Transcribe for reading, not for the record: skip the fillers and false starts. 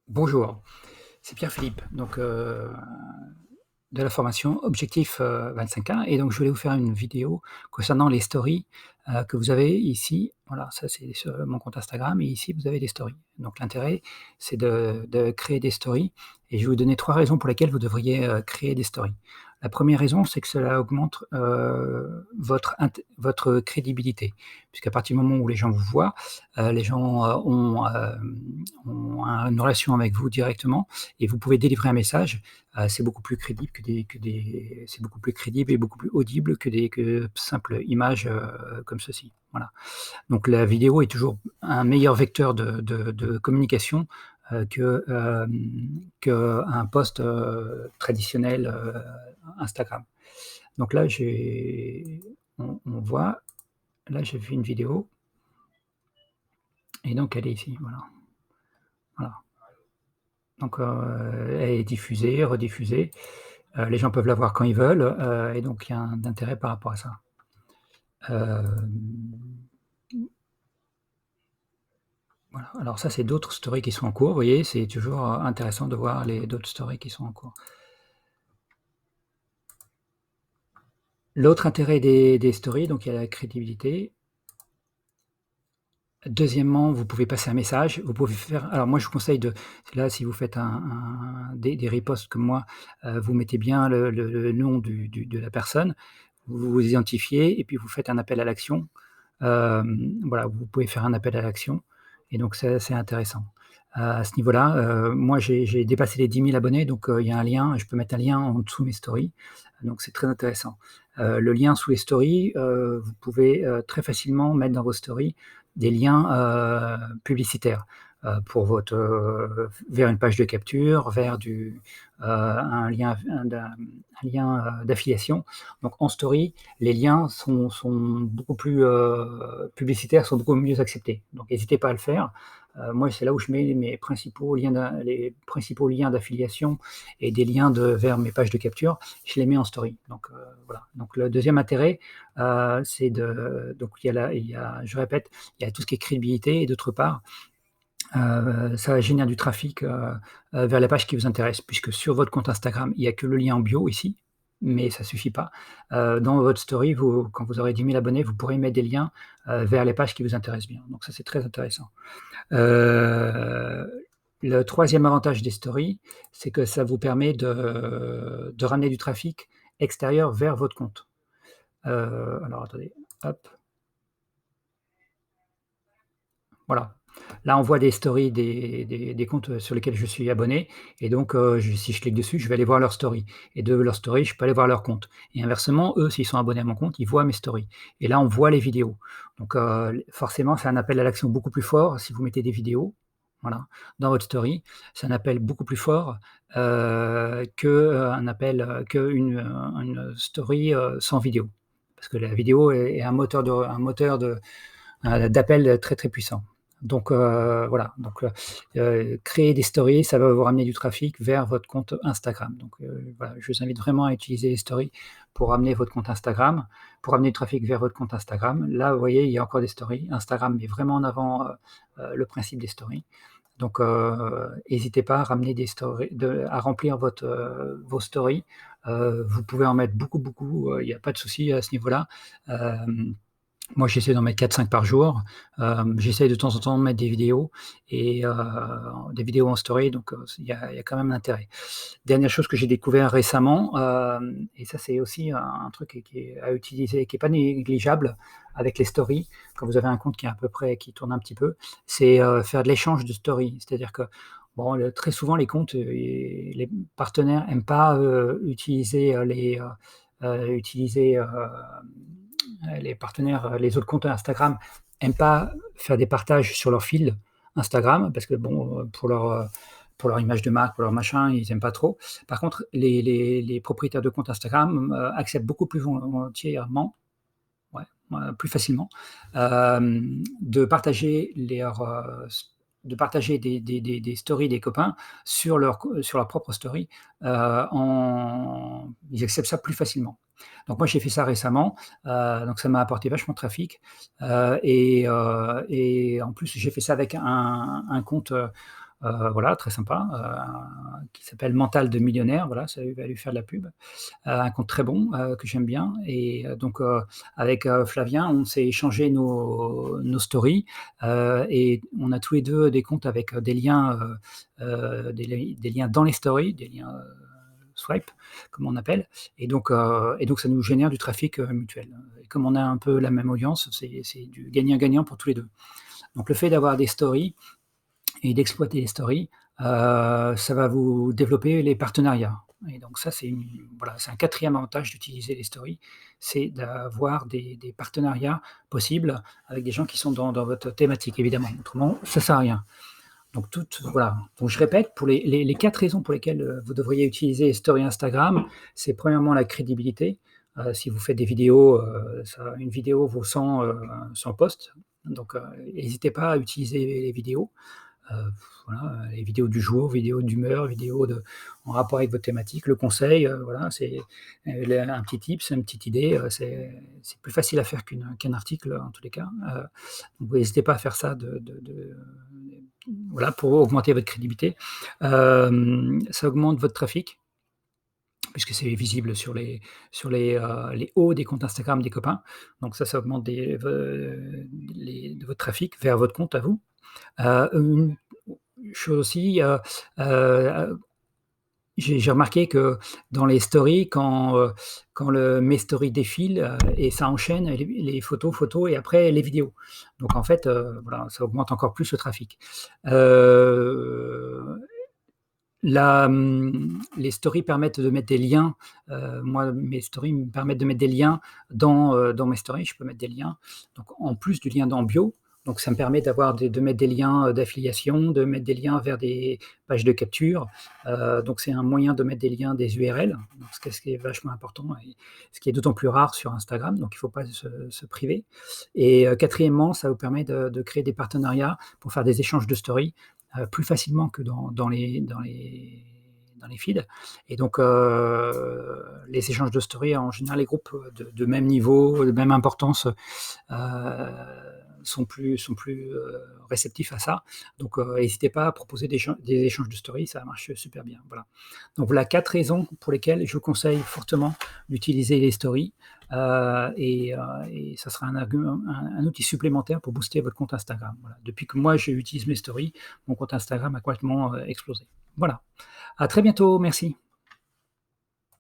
Bonjour, c'est Pierre-Philippe, donc de la formation Objectif, 25K et donc je voulais vous faire une vidéo concernant les stories, que vous avez ici. Voilà, ça c'est sur mon compte Instagram et ici vous avez des stories. Donc l'intérêt, c'est de créer des stories et je vais vous donner 3 raisons pour lesquelles vous devriez, créer des stories. La première raison, c'est que cela augmente, votre crédibilité, puisqu'à partir du moment où les gens vous voient, les gens, ont une relation avec vous directement et vous pouvez délivrer un message. C'est beaucoup plus crédible c'est beaucoup plus crédible et beaucoup plus audible que simples images, comme ceci. Voilà. Donc la vidéo est toujours un meilleur vecteur de communication, qu'un post, traditionnel, Instagram. Donc là, on voit, là j'ai fait une vidéo et donc elle est ici, voilà. Voilà. Donc, elle est diffusée, rediffusée, les gens peuvent la voir quand ils veulent, et donc il y a un intérêt par rapport à ça. Hem, voilà, alors ça, c'est d'autres stories qui sont en cours, vous voyez? C'est toujours, intéressant de voir les d'autres stories qui sont en cours. L'autre intérêt des stories, donc il y a la crédibilité. Deuxièmement, vous pouvez passer un message, vous pouvez faire, alors moi je vous conseille de, là si vous faites des reposts comme moi, vous mettez bien le nom de la personne, vous vous identifiez et puis vous faites un appel à l'action. Voilà, vous pouvez faire un appel à l'action et donc c'est intéressant. À ce niveau-là, moi j'ai dépassé les 10 000 abonnés, donc il y a un lien, je peux mettre un lien en dessous de mes stories, donc c'est très intéressant. Le lien sous les stories, vous pouvez, très facilement mettre dans vos stories des liens, publicitaires, pour vers une page de capture, vers un lien, d'affiliation. Donc en story, les liens sont beaucoup plus, publicitaires, sont beaucoup mieux acceptés. Donc n'hésitez pas à le faire. Moi, c'est là où je mets les principaux liens d'affiliation et des liens vers mes pages de capture, je les mets en story. Donc, voilà. Donc le deuxième intérêt, c'est donc je répète, il y a tout ce qui est crédibilité et d'autre part, ça génère du trafic, vers la page qui vous intéresse, puisque sur votre compte Instagram, il y a que le lien en bio ici, mais ça suffit pas. Dans votre story, quand vous aurez 10 000 abonnés, vous pourrez mettre des liens, vers les pages qui vous intéressent bien. Donc ça, c'est très intéressant. Le troisième avantage des stories, c'est que ça vous permet de ramener du trafic extérieur vers votre compte. Alors attendez, hop. Voilà. Là, on voit des stories des comptes sur lesquels je suis abonné et donc si je clique dessus, je vais aller voir leurs stories et de leurs stories, je peux aller voir leur compte et inversement, eux, s'ils sont abonnés à mon compte, ils voient mes stories et là, on voit les vidéos. Donc forcément, c'est un appel à l'action beaucoup plus fort si vous mettez des vidéos, voilà, dans votre story. C'est un appel beaucoup plus fort, qu'une story, sans vidéo. Parce que la vidéo est un moteur d'appel très, très puissant. Donc voilà, donc créer des stories, ça va vous ramener du trafic vers votre compte Instagram. Donc voilà, je vous invite vraiment à utiliser les stories pour ramener votre compte Instagram, pour ramener du trafic vers votre compte Instagram. Là, vous voyez, il y a encore des stories. Instagram met vraiment en avant, le principe des stories. Donc hésitez pas à ramener des stories à remplir vos stories. Vous pouvez en mettre beaucoup, beaucoup, il y a pas de souci à ce niveau-là. Hem Moi, j'essaie d'en mettre 4-5 par jour. J'essaye de temps en temps de mettre des vidéos en story, donc il y a quand même l'intérêt. Dernière chose que j'ai découvert récemment, et ça, c'est aussi un truc qui est à utiliser, qui est pas négligeable avec les stories, quand vous avez un compte qui est à peu près qui tourne un petit peu, c'est, faire de l'échange de stories. C'est-à-dire que, bon, très souvent les comptes, et les partenaires aiment pas, les partenaires, les autres comptes Instagram aiment pas faire des partages sur leur fil Instagram parce que bon, pour leur image de marque, pour leur machin, ils aiment pas trop. Par contre, les propriétaires de comptes Instagram, acceptent beaucoup plus volontièrement, ouais, plus facilement, de partager de partager des stories des copains sur leur propre story, ils acceptent ça plus facilement. Donc moi, j'ai fait ça récemment, donc ça m'a apporté vachement de trafic, et en plus, j'ai fait ça avec un compte, voilà, très sympa, qui s'appelle Mental de millionnaire, voilà, ça va lui faire de la pub. Un compte très bon, que j'aime bien et donc avec, Flavien, on s'est échangé nos stories, et on a tous les 2 des comptes avec, des liens, des liens dans les stories, des liens, swipe, comme on appelle et donc ça nous génère du trafic, mutuel et comme on a un peu la même audience, c'est du gagnant-gagnant pour tous les 2. Donc le fait d'avoir des stories et d'exploiter les stories, ça va vous développer les partenariats et donc ça, voilà, c'est un quatrième avantage d'utiliser les stories, c'est d'avoir des partenariats possibles avec des gens qui sont dans votre thématique évidemment, autrement ça sert à rien. Donc voilà, donc je répète pour les 4 raisons pour lesquelles, vous devriez utiliser les stories Instagram, c'est premièrement la crédibilité, si vous faites des vidéos, une vidéo vaut 100 posts, donc n'hésitez pas à utiliser les vidéos. Voilà, les vidéos du jour, vidéos d'humeur, vidéos en rapport avec votre thématique, le conseil, voilà, c'est un petit tips, une petite idée, c'est plus facile à faire qu'un article en tous les cas. Donc n'hésitez pas à faire ça voilà, pour augmenter votre crédibilité. Ça augmente votre trafic, puisque c'est visible les hauts des comptes Instagram des copains. Donc ça augmente votre trafic vers votre compte à vous. Une chose aussi, j'ai remarqué que dans les stories, quand mes stories défilent, et ça enchaîne les photos et après les vidéos. Donc en fait, voilà, ça augmente encore plus le trafic. Heu, les stories permettent de mettre des liens, moi mes stories me permettent de mettre des liens dans mes stories, je peux mettre des liens, donc en plus du lien dans bio, donc ça me permet de mettre des liens, d'affiliation, de mettre des liens vers des pages de capture, donc c'est un moyen de mettre des liens, des URL, donc ce qui est vachement important et ce qui est d'autant plus rare sur Instagram, donc il ne faut pas se priver et quatrièmement, ça vous permet de créer des partenariats pour faire des échanges de stories, plus facilement que dans les feeds et donc les échanges de stories en général, les groupes de même niveau, de même importance, sont plus réceptifs à ça. Donc n'hésitez pas à proposer des échanges de stories, ça marche super bien, voilà. Donc voilà 4 raisons pour lesquelles je vous conseille fortement d'utiliser les stories, et ça sera un outil supplémentaire pour booster votre compte Instagram, voilà. Depuis que moi j'utilise mes stories, mon compte Instagram a complètement, explosé. Voilà. À très bientôt, merci.